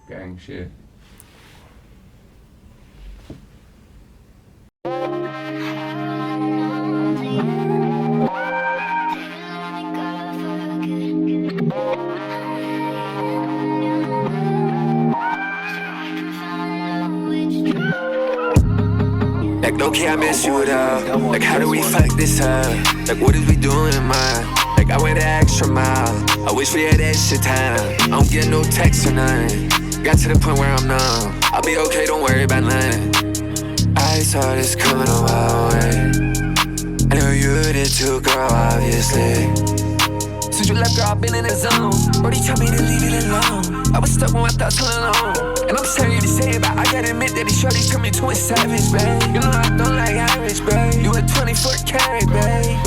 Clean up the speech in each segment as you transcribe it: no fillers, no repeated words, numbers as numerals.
Gang shit. Like, okay, I miss you though. Like, how do we fuck this up? Like, what is we doing, man? Like, I went the extra mile. I wish we had extra time. I don't get no text or nothing. Got to the point where I'm numb. I'll be okay, don't worry about nothing. I saw this coming a while away. I know you did too, girl, obviously. Since you left, girl, I've been in the zone. Brody told me to leave it alone. I was stuck with my thoughts all alone. And I'm sorry to say, but I gotta admit that these shorties turn me to a savage, babe. You know I don't like average, babe. You a 24 karat, babe.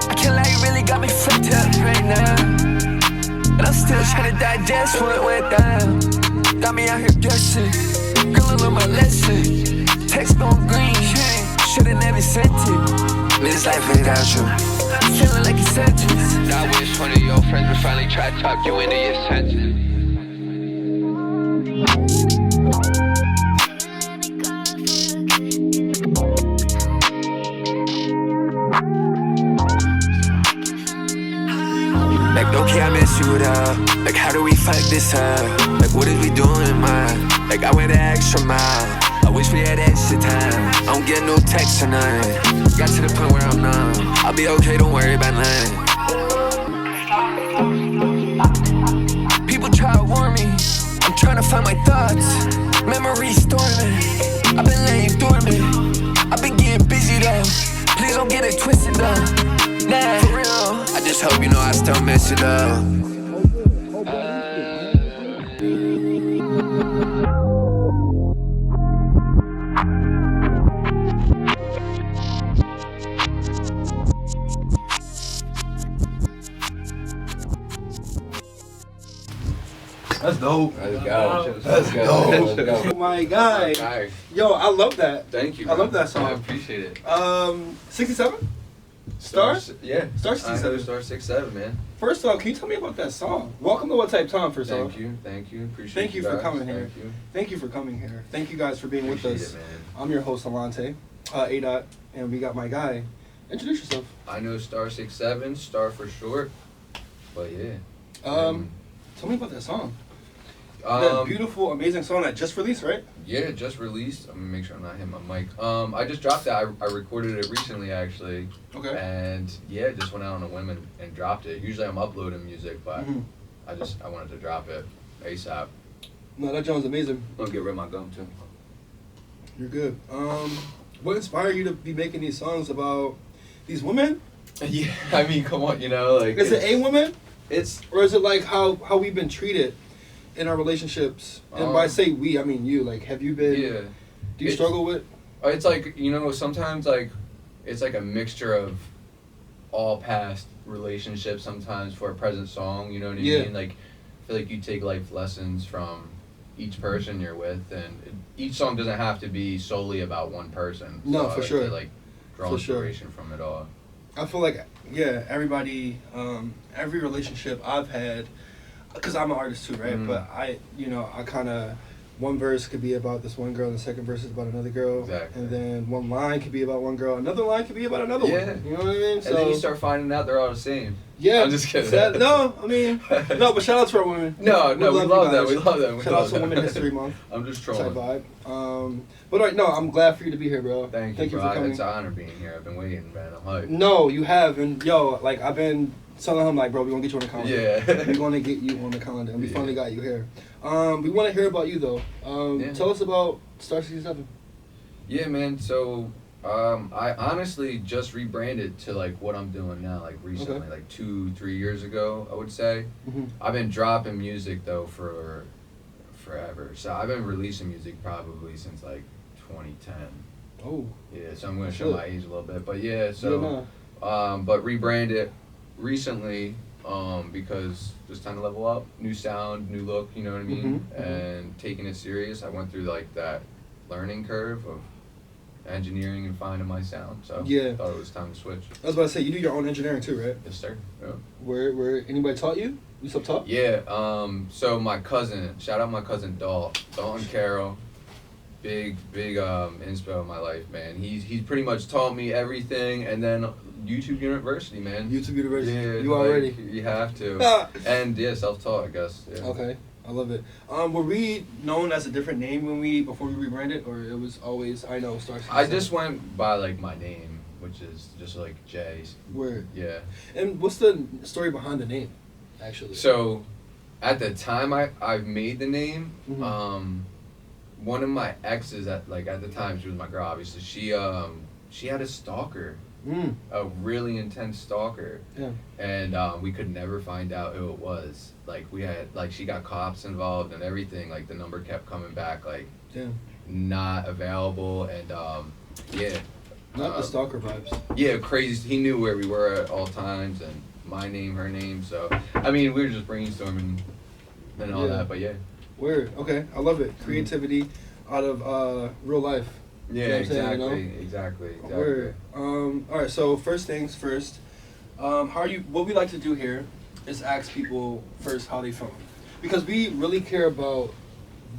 I can't lie, you really got me fucked up right now. And I'm still trying to digest what went down. Got me out here guessing. Girl, I learned my lesson. Text on green, should've never sent it. This life without you, feeling like a sentence. I wish one of your friends would finally try to talk you into your senses. Like, okay, I miss you though. Like, how do we fuck this up? Like, what is we doing, man? Like, I went the extra mile. I wish we had extra time. I don't get no text or nothing. Got to the point where I'm numb. I'll be okay, don't worry about nothing. People try to warn me. I'm trying to find my thoughts. Memories storming. I've been laying dormant. I've been getting busy though. Please don't get it twisted though. Nah, for real. I just hope you know I still miss you though. That's dope. Let's go. That's dope. Let's go. Oh my God. Alright. Yo, I love that. Thank you. I love that song. I appreciate it. 67? Stars? Yeah. Star I know 67. Star 67, man. First off, can you tell me about that song? Welcome to What Type Time, first off. Thank you. Appreciate Thank you for guys. coming here. Thank you. Thank you for coming here. Thank you guys for being with Appreciate us. it, man. I'm your host, Alante, A-Dot, and we got my guy. Introduce yourself. I know Star 67, Star for short. But yeah. Tell me about that song. That beautiful, amazing song that just released, right? Yeah, just released. I'm gonna make sure I'm not hitting my mic. I just dropped that. I recorded it recently, actually. Okay. And yeah, just went out on a whim and dropped it. Usually I'm uploading music, but Mhm. I wanted to drop it ASAP. No, that John's amazing. I'm gonna get rid of my gum too. You're good. What inspired you to be making these songs about these women? Yeah, I mean, come on, you know, like. Is it a woman? It's. Or is it like how we've been treated in our relationships? And by say we, I mean you. Like, have you been? Yeah. Do you It's- struggle with? It's like, you know, sometimes like it's like a mixture of all past relationships sometimes for a present song, you know what I Yeah. mean? Like I feel like you take life lessons from each person you're with, and each song doesn't have to be solely about one person. No, So I for like sure. to, like draw For sure. inspiration from it all. I feel like, yeah, everybody, every relationship I've had, because I'm an artist too, right? Mhm. But I kind of, one verse could be about this one girl, and the second verse is about another girl. Exactly. And then one line could be about one girl, another line could be about another Yeah. one. You know what I mean? And then you start finding out they're all the same. yeah. I'm just kidding. No, I mean, no, but shout out to our women. No, we you love that. guys. We love that. We Shout love out to that. Women's History Month. I'm just Type trolling. vibe. But all right, no, I'm glad for you to be here, bro. Thank you, for bro. coming. It's an honor being here. I've been waiting, man. I'm hyped. No, you have, and yo, like I've been telling him, like, bro, we gonna get you on the calendar. Yeah. We're gonna get you on the calendar, and we Yeah. finally got you here. We want to hear about you though. Yeah. Tell us about Star 67. Yeah, man. So, I honestly just rebranded to like what I'm doing now, like recently, Okay. like 2-3 years ago, I would say. Mm-hmm. I've been dropping music though for forever. So I've been releasing music probably since like 2010. Oh, Yeah, so I'm gonna show Shit. my age a little bit, but yeah. yeah, So, nah. but rebranded recently, because just time to level up, new sound, new look. You know what I mean? Mhm, mhm. And taking it serious. I went through like that learning curve of engineering and finding my sound. So Yeah. thought it was time to switch. I was about to say you do your own engineering too, right? Yes, sir. Yeah. Where anybody taught you? You self-taught? Yeah. So my cousin, shout out my cousin Dalton Carroll, big inspo in my life, man. He's pretty much taught me everything, and then YouTube University, man. YouTube University. Yeah, You like, already. You have to. And yeah, self-taught, I guess. Yeah. Okay, I love it. Were we known as a different name before we rebranded, or it was always I know Star 67? I just went by like my name, which is just like Jay. Word. Yeah. And what's the story behind the name, actually? So, at the time I made the name, Mhm. one of my exes at the time, she was my girl, obviously. She had a stalker, a really intense stalker. Yeah. And we could never find out who it was. Like we had she got cops involved and everything. Like the number kept coming back Damn. not available, and yeah. Not the stalker vibes. Yeah, crazy. He knew where we were at all times, and my name, her name. So, I mean, we were just brainstorming and all Yeah. that. But yeah. Word. Okay, I love it. Creativity out of real life. Yeah, You know what I'm saying, exactly, you know? exactly. Word. All right. So first things first. What we like to do here is ask people first how they feeling, because we really care about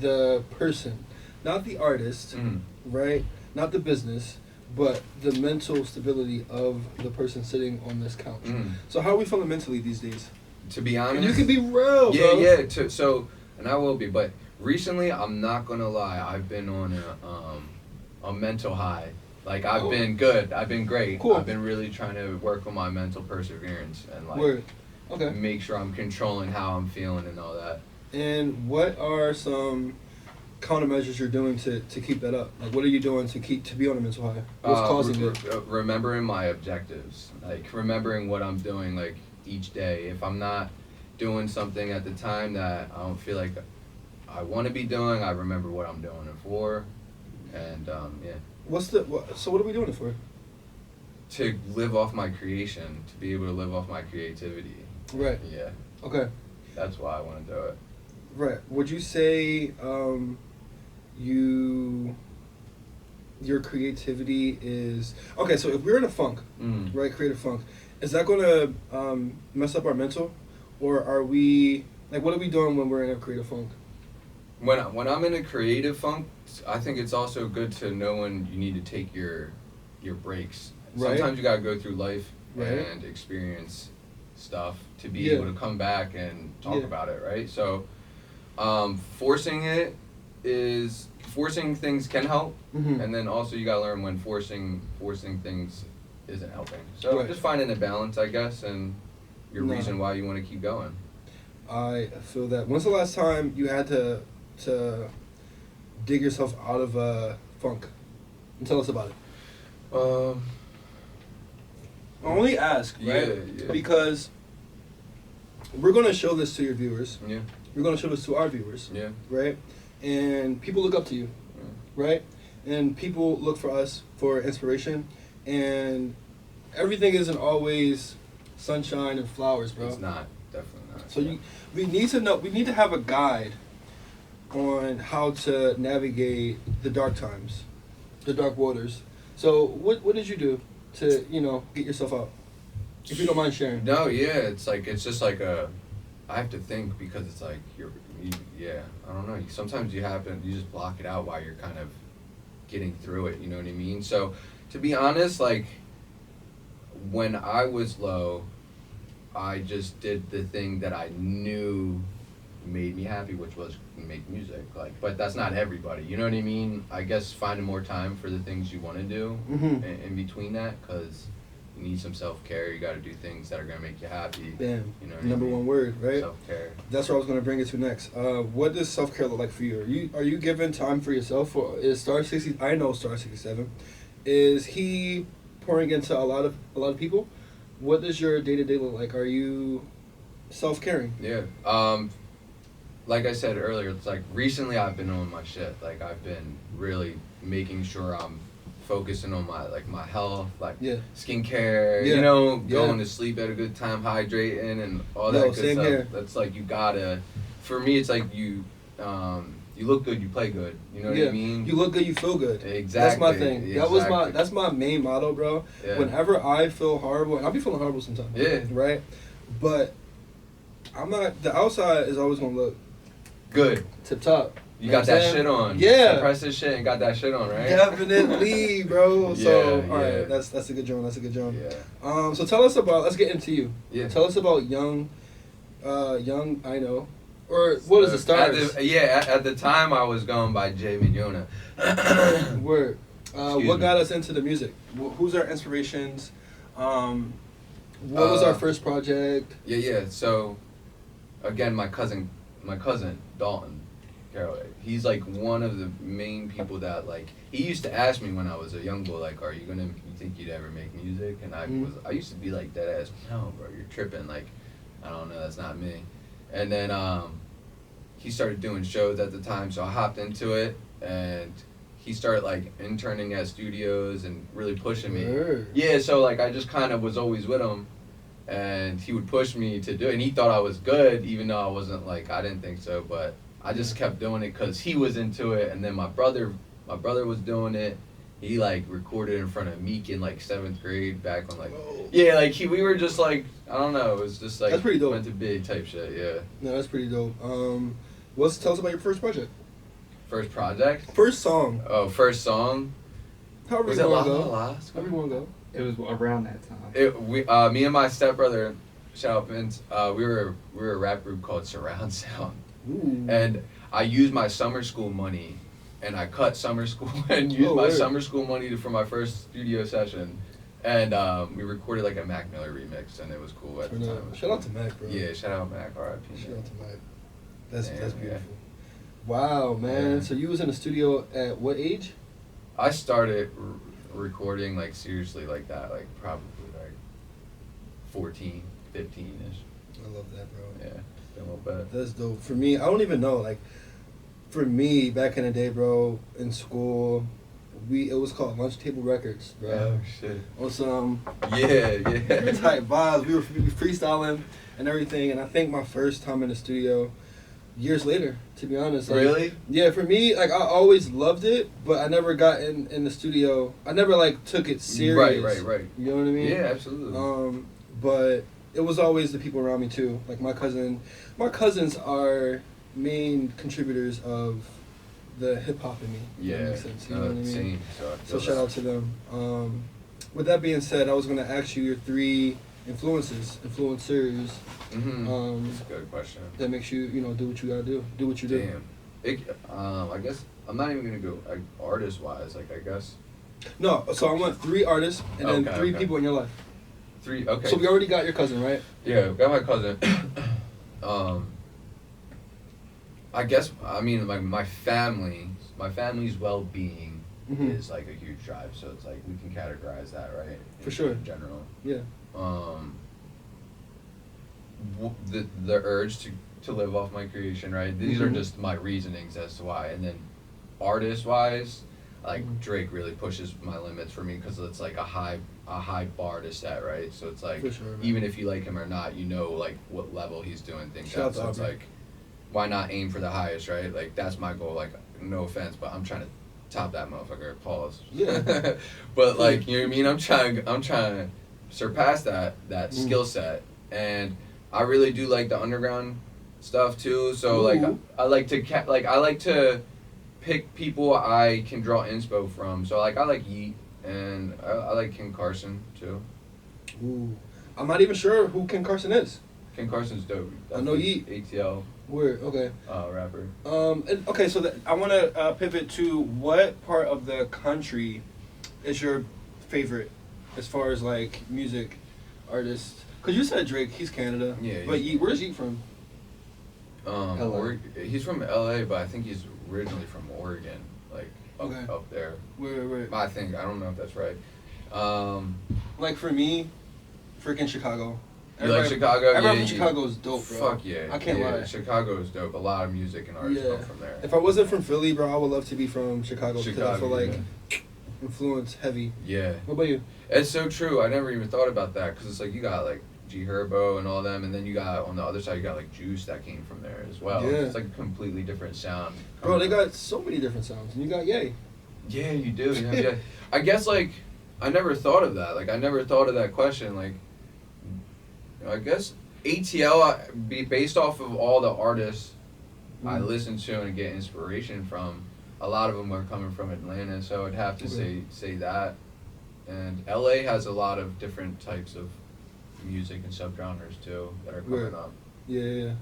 the person, not the artist, Mm. right? Not the business, but the mental stability of the person sitting on this couch. Mm. So how are we feeling mentally these days? To be And honest, you can be real, yeah, bro. yeah. So, and I will be, but recently, I'm not gonna lie, I've been on a mental high. Like I've Cool. been good. I've been great. Cool. I've been really trying to work on my mental perseverance and Word. Okay. make sure I'm controlling how I'm feeling and all that. And what are some countermeasures you're doing to keep that up? Like, what are you doing to be on a mental high? What's causing it? Remembering my objectives, like remembering what I'm doing, like each day. If I'm not doing something at the time that I don't feel like I want to be doing, I remember what I'm doing it for, and yeah. So what are we doing it for? To live off my creation, to be able to live off my creativity. Right. Yeah, Okay. that's why I want to do it. Right. Would you say your creativity is okay? So if we're in a funk, Mm. right, creative funk, is that going to mess up our mental, or are we like what are we doing when we're in a creative funk? When I'm in a creative funk, I think it's also good to know when you need to take your breaks. Right. Sometimes you gotta go through life Right. and experience stuff to be Yeah. able to come back and talk Yeah. about it, right? So, forcing things can help, Mhm. and then also you gotta learn when forcing things isn't helping. So Right. just finding a balance, I guess, and your No. reason why you want to keep going. I feel that. When's the last time you had to dig yourself out of a funk? And tell us about it. I only ask, right? Yeah. Because we're gonna show this to your viewers. Yeah. We're gonna show this to our viewers, Yeah. right? And people look up to you, right? And people look for us for inspiration. And everything isn't always sunshine and flowers, bro. It's not. Definitely not. So we need to know. We need to have a guide on how to navigate the dark times, the dark waters. So what did you do to get yourself out? If you don't mind sharing. No, yeah, it's just like I have to think because it's like yeah, I don't know. Sometimes you just block it out while you're kind of getting through it. You know what I mean? So to be honest, like when I was low, I just did the thing that I knew made me happy, which was make music. Like, but that's not everybody. You know what I mean? I guess finding more time for the things you want to do Mhm. in between that, because you need some self-care. You got to do things that are gonna make you happy. Bam. You know what Number I mean? one word, right? Self-care. That's what I was gonna bring it to next. What does self care look like for you? Are you giving time for yourself? Or is Star 60? I know Star 67. Is he pouring into a lot of people? What does your day-to-day look like? Are you self-caring? Yeah. Like I said earlier, it's like recently I've been on my shit. Like I've been really making sure I'm focusing on my health, like Yeah. skincare, Yeah. going Yeah. to sleep at a good time, hydrating and all Yo, that good same stuff. here. That's like you gotta. For me, it's like you look good, you play good. You know what I mean? You look good, you feel good. Exactly. That's my thing. Exactly. That's my main motto, bro. Yeah. Whenever I feel horrible, and I'll be feeling horrible sometimes. Yeah. Right? But I'm not. The outside is always gonna look Good. tip top. You know got what that I'm saying? shit on. Yeah. Press this shit and got that shit on, right? Definitely, bro. So, Yeah, all yeah. right, that's a good joint. That's a good joint. Yeah. So tell us about. Let's get into you. Yeah. Tell us about young I know, or what is the stars? At the time I was going by Jay Mignona. Word. Excuse What me. got us into the music? Who's our inspirations? What was our first project? Yeah. So, again, my cousin Dalton Carroll, he's like one of the main people that like he used to ask me when I was a young boy, like, you think you'd ever make music? And I used to be like dead ass, no, bro, you're tripping, like, I don't know, that's not me. And then he started doing shows at the time, so I hopped into it, and he started like interning at studios and really pushing me. Word. Yeah, so like I just kind of was always with him, and he would push me to do it, and he thought I was good, even though I wasn't, like, I didn't think so, but I just kept doing it because he was into it, and then my brother was doing it. He like recorded in front of Meek in like 7th grade back on like, Whoa. yeah, like we were just like, I don't know, it was just like That's pretty dope. meant to be type shit, yeah. No, that's pretty dope. Tell us about your first project. First project? First song. Oh, first song? However Was you it La wanna La go. La? However you wanna go. It was around that time. Me and my stepbrother, shout out Vince, we were a rap group called Surround Sound. Ooh. And I used my summer school money, and I cut summer school and used my word. summer school money for my first studio session. And we recorded like a Mac Miller remix, and it was cool at the time. Shout out to Mac, bro. Yeah, shout out Mac, R.I.P. Shout out to Mac. That's Damn, beautiful. yeah. Wow, man. Yeah. So you was in the studio at what age? I started recording like seriously like that, like probably like 14, 15-ish. I love that, bro. Yeah, been a little bit. That's dope. For me, I don't even know. Like, for me, back in the day, bro, in school, it was called Lunch Table Records, bro. Oh shit. On some Yeah. type vibes. We were freestyling and everything. And I think my first time in the studio, years later, to be honest. Like, Really? Yeah, for me, like, I always loved it, but I never got in the studio. I never, like, took it serious. Right. You know what I mean? Yeah, absolutely. But it was always the people around me too. Like my cousins are main contributors of the hip hop in me. If Yeah, that makes sense. You know what I mean? same. So, I So feel shout that. out to them. With that being said, I was gonna ask you your 3 influencers, That's a good question. that makes you, do what you gotta do what you do. Damn. I guess I'm not even gonna go like artist wise. Like I guess No, so I want 3 artists and then Okay, 3 okay. people in your life. 3. Okay. So we already got your cousin, right? Yeah, got my cousin. I guess like my family's well-being Mhm. is like a huge drive. So it's like we can categorize that, right? For sure. In general. Yeah. The urge to live off my creation, right? These are Mhm. just my reasonings as to why. And then artist wise, like Mhm. Drake really pushes my limits for me because it's like a high bar to set, right? So it's like For sure, man. even if you like him or not, you know like what level he's doing things Shout out at. to So it's Aubrey. like why not aim for the highest, right? Like that's my goal. Like no offense, but I'm trying to top that motherfucker. Pause. Yeah. But like you know what I mean? I'm trying to surpass that Mm. skill set, and I really do like the underground stuff too. So like Ooh. I like to pick people I can draw inspo from. So like I like Yeet, and I like King Carson too. Ooh. I'm not even sure who Ken Carson is. King Carson's dope. I know Yeet. ATL Word. Okay. rapper. Okay. So I want to pivot to what part of the country is your favorite, as far as like music artists? Cause you said Drake. He's Canada. Yeah, But he's- Yeet, where's Yeet from? LA. He's from LA, but I think he's originally from Oregon, like Okay. up there. Where? I think I don't know if that's right. Like for me, freaking Chicago. You like Chicago? Everybody Yeah, from Chicago is dope, bro. Fuck yeah. I can't yeah, lie. Chicago is dope. A lot of music and artists Yeah. come from there. If I wasn't from Philly, bro, I would love to be from Chicago, because I feel Chicago, like influence heavy. Yeah. What about you? It's so true. I never even thought about that because it's like you got like G Herbo and all them, and then you got on the other side you got like Juice that came from there as well. Yeah. It's like a completely different sound. Bro, they got so many different sounds, and you got Ye. Yeah, you do. Yeah. I guess like I never thought of that. Like I never thought of that question. Like I guess Based off of all the artists I Mhm. listen to and get inspiration from, a lot of them are coming from Atlanta, so I'd have to Okay. say that. And LA has a lot of different types of music and subgenres too that are coming Right. up. Yeah.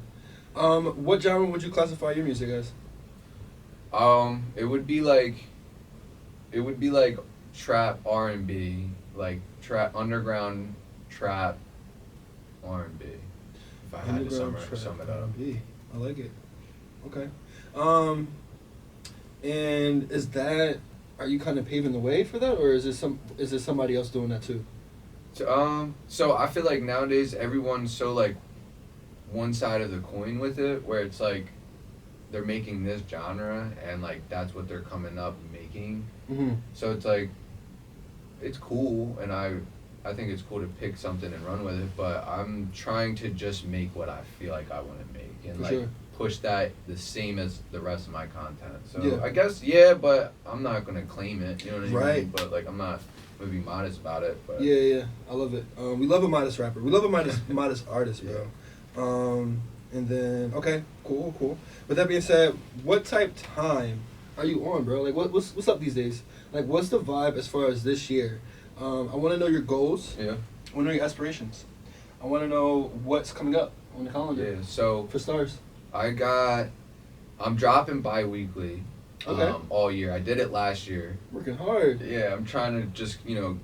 What genre would you classify your music as? It would be like trap R&B, like trap underground trap R&B. If I had to Underground trap sum it up. R&B. I like it. Okay. And are you kind of paving the way for that, or is there somebody else doing that too? So I feel like nowadays everyone's so like one side of the coin with it, where it's like they're making this genre and like that's what they're coming up making. Mm-hmm. So it's like it's cool, and I think it's cool to pick something and run with it. But I'm trying to just make what I feel like I want to make and For like sure. push that the same as the rest of my content. So Yeah. I guess yeah, but I'm not gonna claim it. You know what I mean? Right. But like I'm not gonna be modest about it. But Yeah. I love it. We love a modest rapper. We love a modest artist, bro. And then okay, cool. With that being said, what type time are you on, bro? Like what's up these days? Like what's the vibe as far as this year? I want to know your goals. yeah. I want to know your aspirations. I want to know what's coming up on the calendar Yeah. So for stars. I'm dropping bi-weekly Okay. all year. I did it last year. Working hard. Yeah, I'm trying to just,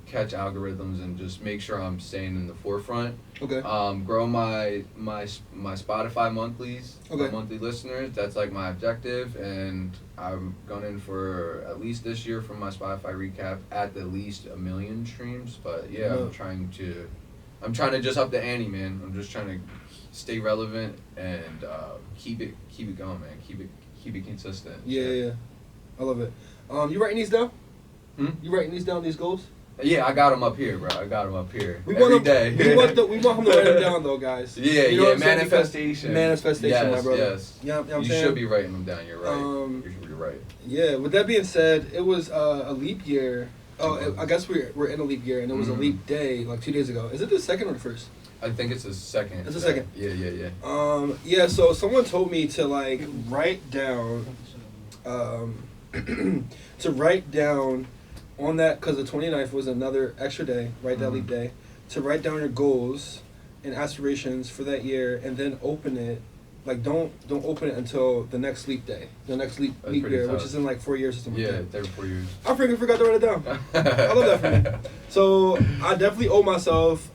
catch algorithms and just make sure I'm staying in the forefront. Okay. Grow my Spotify monthlies, my Okay. monthly listeners. That's like my objective, and I'm gunning for at least this year from my Spotify recap at the least 1 million streams. But yeah, No. I'm trying to just up the ante, man. I'm just trying to stay relevant and keep it going, man. Keep it consistent. Yeah. I love it. You writing these down? Hmm? You writing these down? These goals? Yeah, I got them up here, bro. I got them up here. We Every want day. We want him to write them down, though, guys. Yeah, You know what I'm saying? manifestation. Manifestation, yes, my brother. Yes, You know what I'm you saying? should be writing them down. You're right. Um, You're right. Yeah. With that being said, it was a leap year. I guess we're in a leap year, and it was a Mhm. leap day like 2 days ago. Is it the second or the first? I think it's a second. It's a second. Yeah. Yeah. So someone told me to like write down, to write down on that, because the 29th was another extra day, right? That Mhm. leap day, to write down your goals and aspirations for that year, and then open it. Like don't open it until the next leap day, the next leap That's leap pretty year, tough. which is in like 4 years or something. Yeah, like that. every 4 years. I freaking forgot to write it down. I love that for me. So I definitely owe myself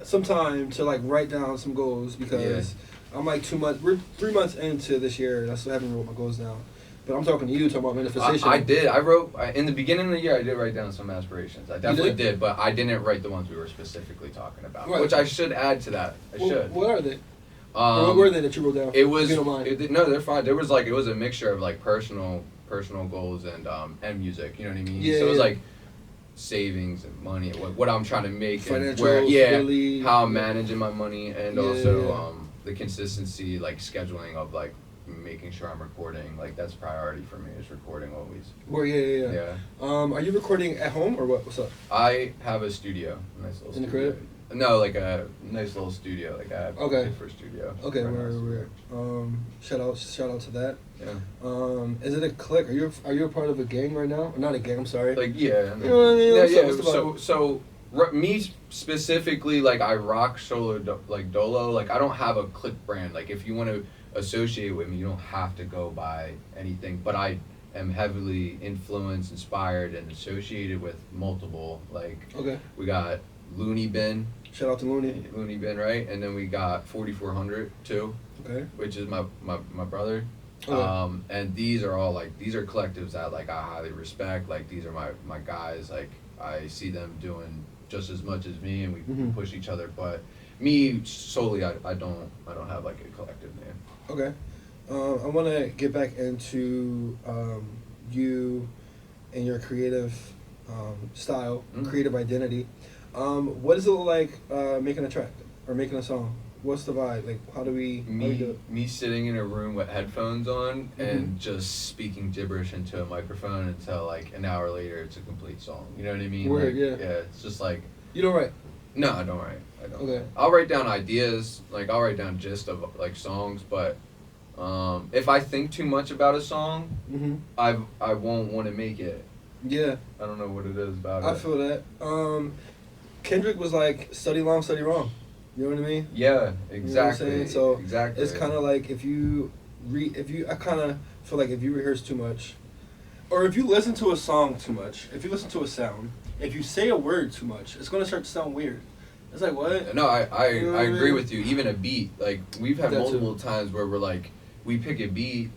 some time to like write down some goals, because I'm like 2 months. We're 3 months into this year, and I still haven't wrote my goals down. But I'm talking to you, talking about manifestation. I did. I wrote in the beginning of the year. I did write down some aspirations. I definitely did? did, but I didn't write the ones we were specifically talking about, Right. which I should add to that. I should. What are they? Or what were they that you wrote down? It was. If you don't mind. No, they're fine. There was it was a mixture of like personal goals and music. You know what I mean? Yeah, So it was yeah. like savings and money, what I'm trying to make, and Financials, really. how I'm managing my money, and Yeah, also yeah. the consistency, like scheduling of like making sure I'm recording. Like that's priority for me, is recording always. Where yeah. Are you recording at home or what? What's up? I have a studio, a nice little In the studio. crib? No, like a nice little studio. Like I have Okay. paid for a studio. Okay, Very where nice. shout out to that. Yeah. Is it a clique? Are you a part of a gang right now? Or not a gang, I'm sorry. Like yeah. You know what I mean? Yeah, What's up? yeah. What's the So me specifically, like I rock solo like dolo. Like I don't have a click brand. Like if you want to associate with me, you don't have to go by anything. But I am heavily influenced, inspired, and associated with multiple. Like Okay. we got Looney Bin, Shout out to Looney. right? And then we got 4400 too, Okay. which is my brother. Okay. And these are all these are collectives that like I highly respect. Like these are my guys. Like I see them doing just as much as me, and we Mhm. push each other. But me solely, I don't have like a collective name. Okay. I want to get back into you and your creative style, Mhm. creative identity. What does it look like making a track or making a song? What's the vibe? Like, how do we do Me it? me sitting in a room with headphones on Mhm. and just speaking gibberish into a microphone until like an hour later it's a complete song. You know what I mean? Word, Like, yeah. It's just like You don't write. No, I don't write. I don't. Okay. I'll write down ideas, like I'll write down gist of like songs, but if I think too much about a song, Mm-hmm. I won't want to make it. Yeah, I don't know what it is about it. I feel that. Kendrick was like, study long, study wrong. You know what I mean? Yeah, exactly. saying? So, exactly. It's kind of like I kind of feel like if you rehearse too much, or if you listen to a song too much, if you listen to a sound, if you say a word too much, it's gonna start to sound weird. It's like, what? No, I You know what I I agree mean? with you. Even a beat, like we've had That too. multiple times where we're like, we pick a beat,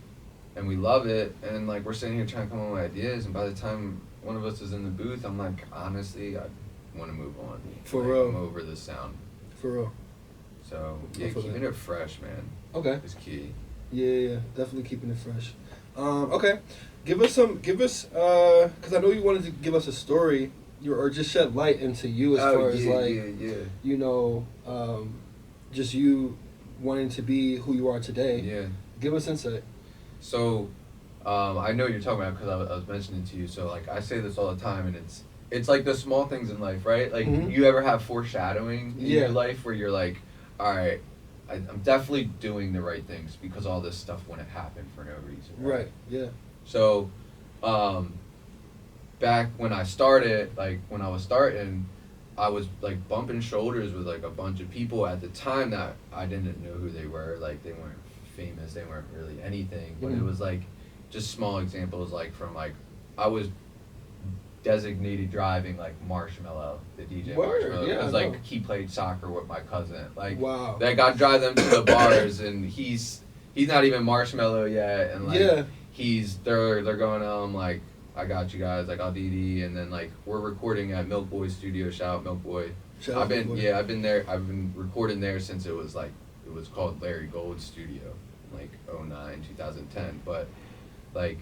and we love it, and like we're sitting here trying to come up with ideas, and by the time one of us is in the booth, I'm like, honestly, I want to move on. For Like, real. I'm over this sound. For real. So I yeah, feel keeping that. it fresh, man, Okay. is key. Yeah, definitely keeping it fresh. Okay, give us, because I know you wanted to give us a story, or just shed light into you as far as like, yeah. you know, just you wanting to be who you are today. Yeah. Give us insight. So, I know you're talking about because I was mentioning to you. So like I say this all the time, and it's like the small things in life, right? Like Mhm. you ever have foreshadowing in Yeah. your life where you're like, all right, I'm definitely doing the right things because all this stuff wouldn't happen for no reason. Right. Yeah. So, back when I started, like when I was starting, I was like bumping shoulders with like a bunch of people at the time that I didn't know who they were. Like they weren't famous, they weren't really anything. But it Mhm. was like just small examples, like from like I was designated driving like Marshmallow, the DJ Word, Marshmallow, yeah, because I like know. he played soccer with my cousin. Like Wow. like I drive them to the bars, and he's not even Marshmallow yet, and like Yeah. they're going like I got you guys, like I'll DD, and then like we're recording at Milk Boy Studio. Shout out Milk Boy. Shout out I've been Milk Boy. I've been there. I've been recording there since it was called Larry Gold Studio, like 09, 2010. But like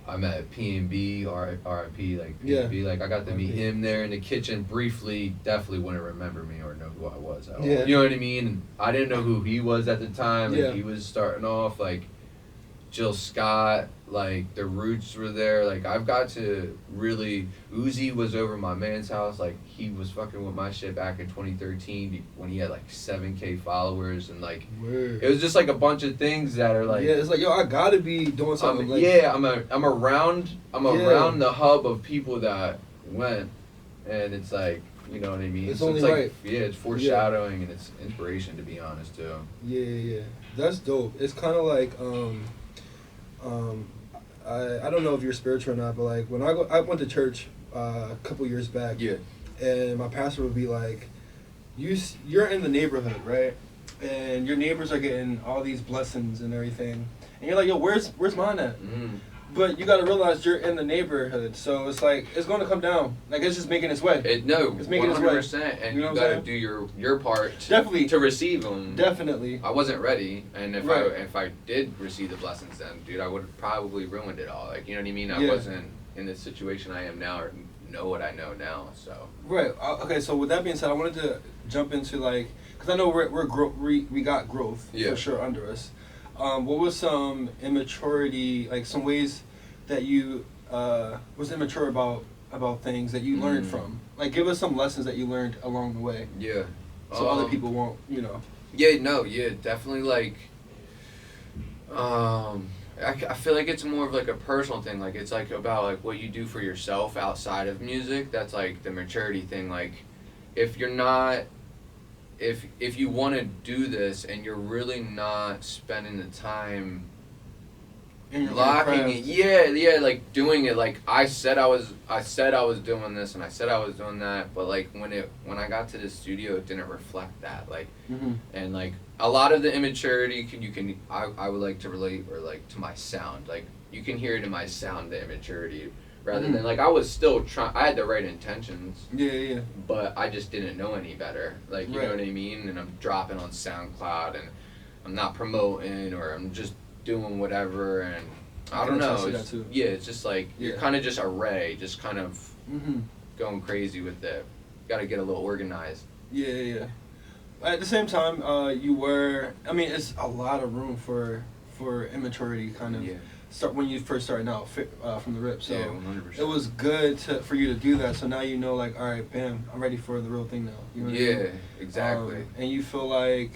I'm at P&B, RIP, like P&B. Like I got to meet R.I.P. him there in the kitchen briefly. Definitely wouldn't remember me or know who I was at all. Yeah. You know what I mean? And I didn't know who he was at the time. Like Yeah. he was starting off like Jill Scott, like the Roots were there. Like I've got to really, Uzi was over my man's house. Like he was fucking with my shit back in 2013 when he had like 7K followers, and like Word. it was just like a bunch of things that are like yeah, it's like, yo, I gotta be doing something. Like, I'm around the hub of people that went, and it's like, you know what I mean. It's so only it's like, right. Yeah, it's foreshadowing and it's inspiration, to be honest too. Yeah. That's dope. It's kind of like, I don't know if you're spiritual or not, but like when I went to church a couple years back. Yeah. And my pastor would be like, you're in the neighborhood, right? And your neighbors are getting all these blessings and everything, and you're like, yo, where's mine at? Mm. But you gotta realize you're in the neighborhood, so it's like it's gonna come down. Like it's just making its way. It's making 100%, and you know you what I'm gotta do your part Definitely. to receive them. Definitely. I wasn't ready, and Right. if I did receive the blessings, then dude, I would have probably ruined it all. Like, you know what I mean? I Yeah. wasn't in the situation I am now, or know what I know now. So Right. Okay. So with that being said, I wanted to jump into like, cause I know we got growth Yeah. for sure under us. What was some immaturity, like some ways that you was immature about things that you learned from? Like, give us some lessons that you learned along the way, yeah, so other people won't, you know. Yeah, definitely. Like, I feel like it's more of like a personal thing. Like it's like about like what you do for yourself outside of music. That's like the maturity thing. Like if you're not, if you want to do this and you're really not spending the time In your locking craft. it, yeah, like doing it. Like I said I was doing this and I said I was doing that, but like when I got to the studio, it didn't reflect that. Like. Mm-hmm. And like a lot of the immaturity I would like to relate or like to my sound. Like you can hear it in my sound, the immaturity, rather Mhm. than like I was still trying. I had the right intentions, Yeah. but I just didn't know any better. Like you Right. know what I mean. And I'm dropping on SoundCloud and I'm not promoting or I'm just doing whatever. And I don't know. See that It's, too. yeah, it's just like you're Yeah. kind of just a ray, just kind of Mm-hmm. going crazy with it. Got to get a little organized. Yeah. At the same time, you were. I mean, it's a lot of room for for immaturity, kind of Yeah. start when you first starting out from the rip. So Yeah, 100%. it was good for you to do that. So now you know, like, all right, bam, I'm ready for the real thing now. You know what I mean? Yeah, exactly. And you feel like,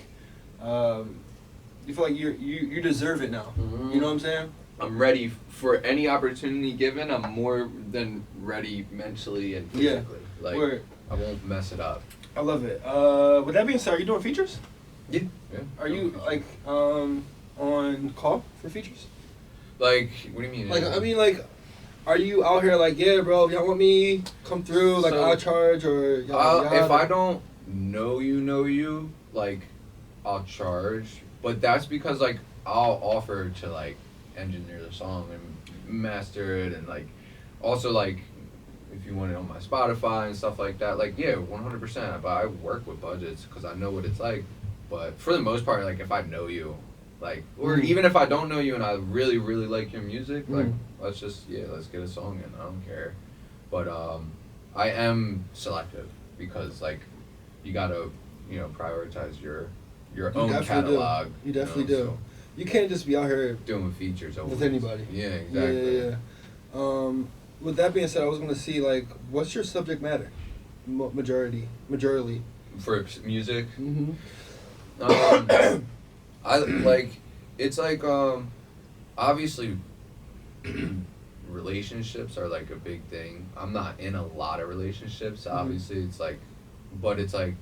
you deserve it now. Mhm. You know what I'm saying? I'm ready for any opportunity given. I'm more than ready mentally and Yeah. physically. Like, Word. I won't mess it up. I love it. With that being said, are you doing features? Yeah. Are you like on call for features? Like, what do you mean? Like, I mean, like, are you out here like, yeah, bro, if y'all want me, come through, like, So, I'll charge, or y'all, if I don't know you, like, I'll charge. But that's because, like, I'll offer to, like, engineer the song and master it, and, like, also, like, if you want it on my Spotify and stuff like that, like, yeah, 100%. But I work with budgets because I know what it's like. But for the most part, like, if I know you, like, or even if I don't know you and I really, really like your music, like, let's get a song in. I don't care. But I am selective because, like, you gotta, prioritize your own definitely catalog. do. You definitely do. So You can't just be out here doing features always. with anybody. Yeah, exactly. Yeah. With that being said, I was gonna see, like, what's your subject matter? Majority. For music, Mm-hmm. I like, it's like, obviously relationships are like a big thing. I'm not in a lot of relationships, obviously. It's like, but it's like,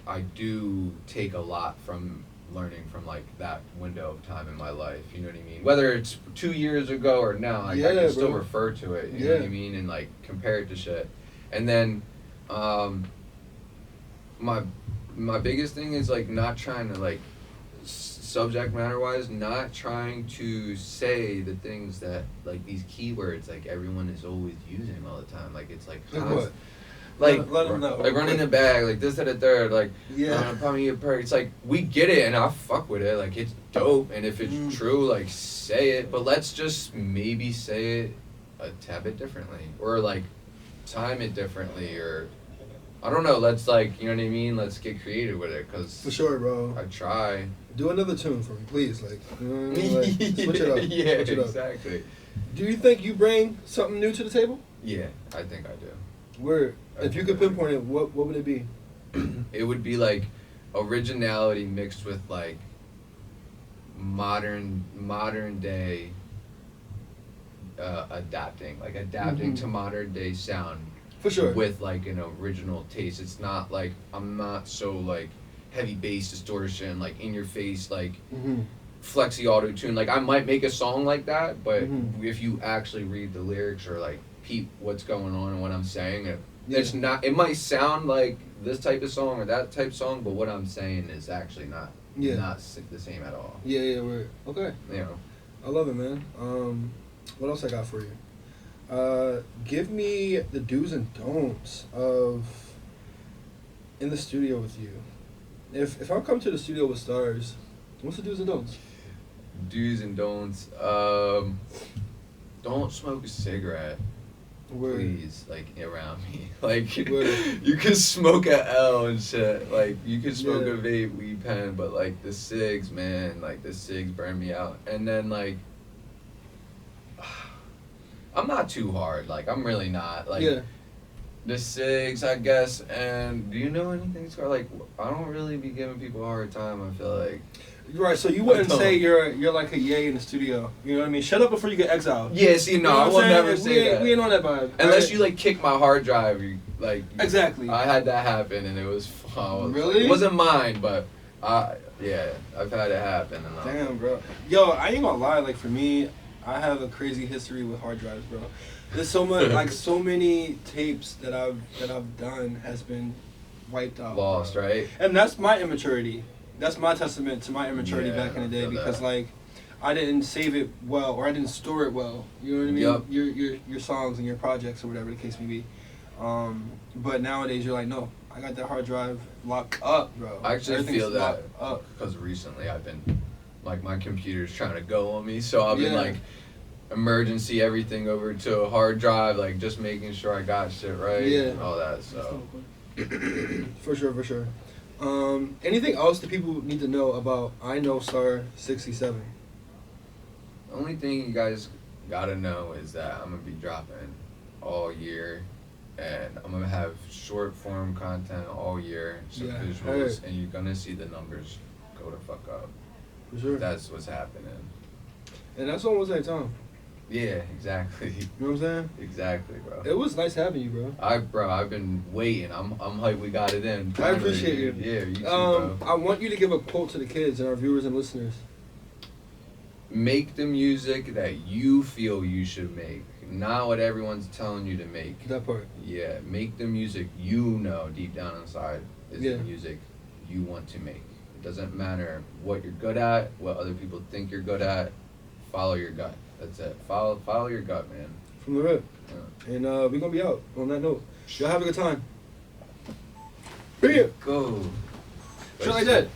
I do take a lot from learning from, like, that window of time in my life, you know what I mean? Whether it's 2 years ago or now, like, I can still refer to it, you know what I mean? And, like, compare it to shit. And then, my biggest thing is, like, not trying to, like, subject matter wise, not trying to say the things that, like, these keywords, like, everyone is always using all the time. Like, it's like, What? like, Let 'em know. like running the bag, like this, that, and third, like, Yeah. pump me a perk. It's like, we get it, and I fuck with it. Like, it's dope, and if it's true, like, say it. But let's just maybe say it a tad bit differently, or, like, time it differently, or I don't know. Let's, like, you know what I mean? Let's get creative with it, cause For sure, bro. I try. Do another tune for me, please. Like, you know what I mean? Like, switch it up. Yeah, Switch it up. exactly. Do you think you bring something new to the table? Yeah, I think I do. Where, if you could pinpoint it, what would it be? It would be, like, originality mixed with, like, modern day adapting to modern day sound. For sure. With, like, an original taste. It's not like, I'm not so, like, heavy bass distortion, like, in your face, like, flexy auto tune. Like, I might make a song like that, but if you actually read the lyrics or, like, peep what's going on and what I'm saying, it's not, it might sound like this type of song or that type of song, but what I'm saying is actually not the same at all. Yeah, we're okay. You know. I love it, man. What else I got for you? Give me the do's and don'ts of in the studio with you. If I come to the studio with Stars, what's the do's and don'ts? Do's and don'ts. Don't smoke a cigarette. Word. Please, like, around me. Like, Word. you could smoke a L and shit. Like, you could smoke Yeah. a vape, weed pen, but, like, the cigs, man, like, the cigs burn me out. And then, like, I'm not too hard. Like, I'm really not. Like, the cigs, I guess. And do you know anything, Scar? Like, I don't really be giving people a hard time, I feel like. Right, so you wouldn't say you're like a yay in the studio. You know what I mean? Shut up before you get exiled. Yeah, see, no, You know I what will I'm never saying? say that. We ain't on that vibe. Unless right? you, like, kick my hard drive, Exactly. I had that happen, and it was Really? It wasn't mine, but yeah, I've had it happen. And Damn, bro. Yo, I ain't gonna lie. Like, for me, I have a crazy history with hard drives, bro. There's so much, like, so many tapes that I've done has been wiped out. Lost, bro. right? And that's my immaturity. That's my testament to my immaturity Yeah, back in the I day, feel because that. like I didn't save it well, or I didn't store it well. You know what I mean? Yup. Your songs and your projects or whatever the case may be. But nowadays you're like, no, I got that hard drive locked up, bro. I actually Everything's feel that locked up. because recently I've been, like, my computer's trying to go on me, so I've been, Yeah. like, emergency everything over to a hard drive, like, just making sure I got shit right Yeah. and all that, so. For sure. Anything else that people need to know about I Know Star 67? only thing you guys gotta know is that I'm gonna be dropping all year, and I'm gonna have short form content all year, some Yeah, visuals, and you're gonna see the numbers go to fuck up. For sure. That's what's happening. And that's almost like time. Yeah, exactly. You know what I'm saying? Exactly, bro. It was nice having you, bro. I've been waiting. I'm hyped we got it in. I appreciate you. Yeah, you too, bro. I want you to give a quote to the kids and our viewers and listeners. Make the music that you feel you should make, not what everyone's telling you to make. That part. Yeah, make the music you know deep down inside is Yeah. the music you want to make. It doesn't matter what you're good at, what other people think you're good at. Follow your gut. That's it. Follow your gut, man. From the rip. Yeah. And we're going to be out on that note. Y'all have a good time. Bring it. Go. Shit like that.